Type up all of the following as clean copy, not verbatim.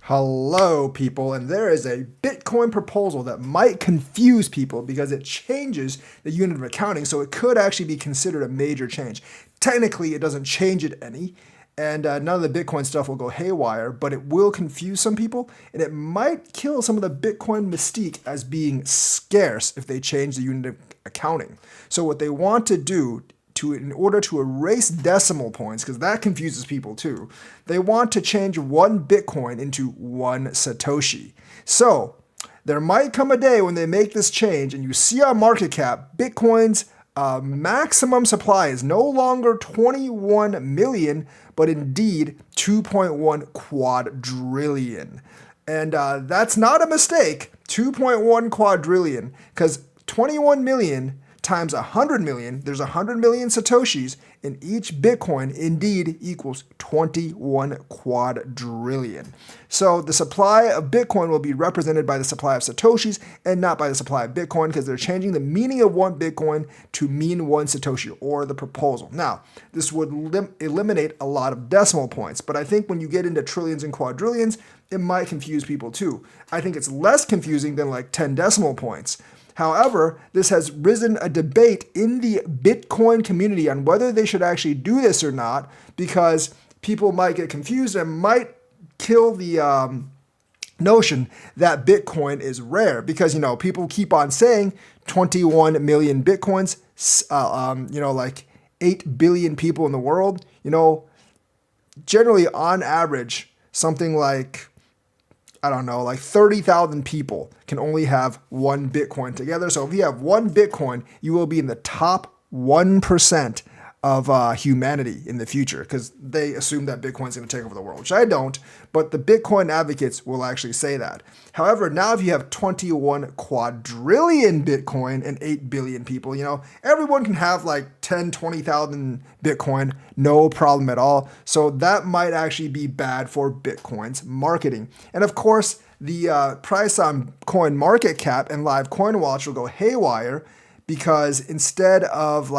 Hello, people, and there is a Bitcoin proposal that might confuse people because it changes the unit of accounting, so it could actually be considered a major change. Technically, it doesn't change it any, and none of the Bitcoin stuff will go haywire, but it will confuse some people, and it might kill some of the Bitcoin mystique as being scarce if they change the unit of accounting. So what they want to do in order to erase decimal points, because that confuses people too, they want to change one Bitcoin into one Satoshi. So there might come a day when they make this change and you see on market cap, Bitcoin's maximum supply is no longer 21 million, but indeed 2.1 quadrillion. And that's not a mistake, 2.1 quadrillion, because 21 million times 100 million, there's 100 million Satoshis, and each Bitcoin indeed equals 21 quadrillion. So the supply of Bitcoin will be represented by the supply of Satoshis and not by the supply of Bitcoin, because they're changing the meaning of one Bitcoin to mean one Satoshi, or the proposal. Now, this would eliminate a lot of decimal points, but I think when you get into trillions and quadrillions, it might confuse people too. I think it's less confusing than like 10 decimal points. However, this has risen a debate in the Bitcoin community on whether they should actually do this or not, because people might get confused and might kill the notion that Bitcoin is rare, because, people keep on saying 21 million Bitcoins, like 8 billion people in the world, generally on average, something like, I don't know, like 30,000 people can only have one Bitcoin together. So if you have one Bitcoin, you will be in the top 1% of humanity in the future, because they assume that Bitcoin's going to take over the world, which I don't, but the Bitcoin advocates will actually say that. However, now if you have 21 quadrillion Bitcoin and 8 billion people, everyone can have like 10, 20,000 Bitcoin, no problem at all. So that might actually be bad for Bitcoin's marketing. And of course, the price on coin market cap and live coin watch will go haywire, because instead of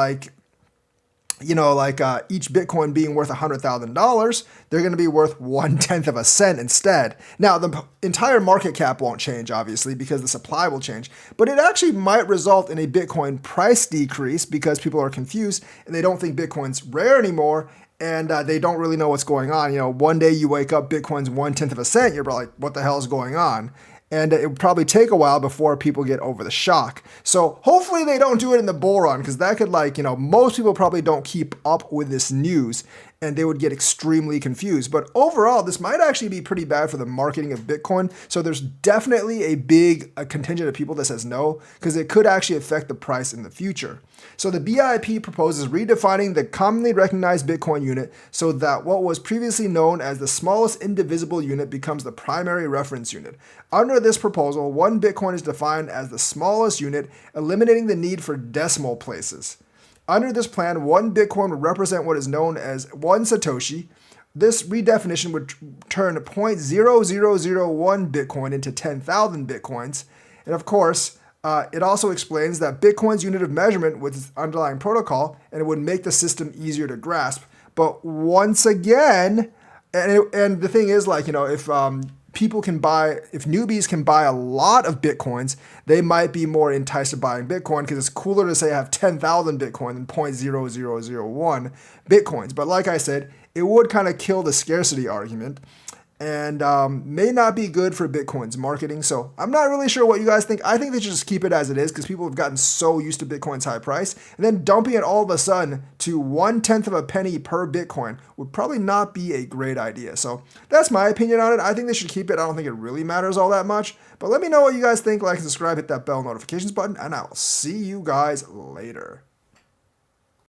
each Bitcoin being worth $100,000, they're going to be worth 1/10 of a cent instead. Now, the entire market cap won't change, obviously, because the supply will change, but it actually might result in a Bitcoin price decrease because people are confused and they don't think Bitcoin's rare anymore, and they don't really know what's going on. One day you wake up, Bitcoin's 1/10 of a cent, you're probably like, what the hell is going on? And it would probably take a while before people get over the shock. So hopefully they don't do it in the bull run, because that could most people probably don't keep up with this news and they would get extremely confused. But overall, this might actually be pretty bad for the marketing of Bitcoin. So there's definitely a contingent of people that says no, because it could actually affect the price in the future. So the BIP proposes redefining the commonly recognized Bitcoin unit so that what was previously known as the smallest indivisible unit becomes the primary reference unit. Under this proposal, one Bitcoin is defined as the smallest unit, eliminating the need for decimal places. Under this plan, one Bitcoin would represent what is known as one Satoshi. This redefinition would turn 0.0001 Bitcoin into 10,000 Bitcoins. And of course, it also explains that Bitcoin's unit of measurement with its underlying protocol, and it would make the system easier to grasp. But once again, and the thing is, if newbies can buy a lot of Bitcoins, they might be more enticed to buying Bitcoin, because it's cooler to say I have 10,000 Bitcoin than 0.0001 Bitcoins. But like I said, it would kind of kill the scarcity argument, and may not be good for Bitcoin's marketing. So I'm not really sure what you guys think. I think they should just keep it as it is, because people have gotten so used to Bitcoin's high price, and then dumping it all of a sudden to 1/10 of a penny per Bitcoin would probably not be a great idea. So that's my opinion on it. I think they should keep it. I don't think it really matters all that much, but let me know what you guys think. Like and subscribe, hit that bell notifications button, and I will see you guys later.